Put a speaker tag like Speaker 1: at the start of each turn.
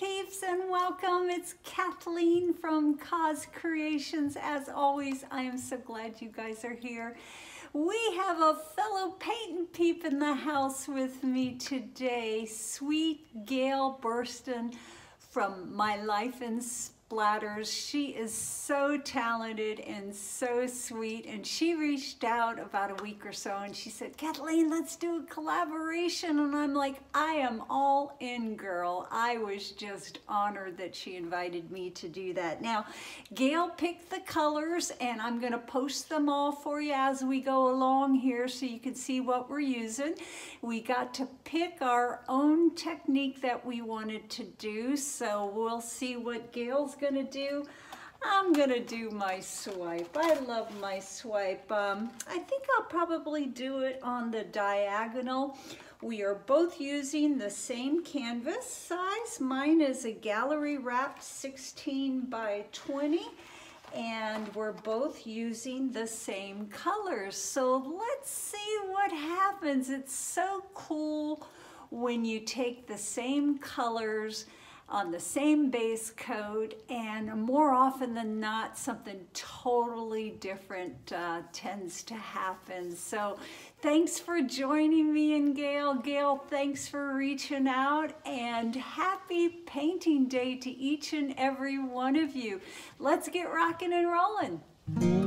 Speaker 1: peeps, and welcome. It's Kathleen from COZ Creations. As always, I am so glad you guys are here. We have a fellow paint peep in the house with me today, sweet GAIL Burston from My Life in Splatters. She is so talented and so sweet, and she reached out about a week or so and she said, Kathleen, let's do a collaboration. And I'm like, I am all in, girl. I was just honored that she invited me to do that. Now, GAIL picked the colors, and I'm gonna post them all for you as we go along here so you can see what we're using. We got to pick our own technique that we wanted to do, so we'll see what GAIL's gonna do. I'm gonna do my swipe. I love my swipe. I think I'll probably do it on the diagonal. We are both using the same canvas size. Mine is a gallery wrapped 16 by 20, and we're both using the same colors. So let's see what happens. It's so cool when you take the same colors on the same base coat, and more often than not, something totally different tends to happen. So thanks for joining me in GAIL. GAIL, thanks for reaching out, and happy painting day to each and every one of you. Let's get rocking and rolling.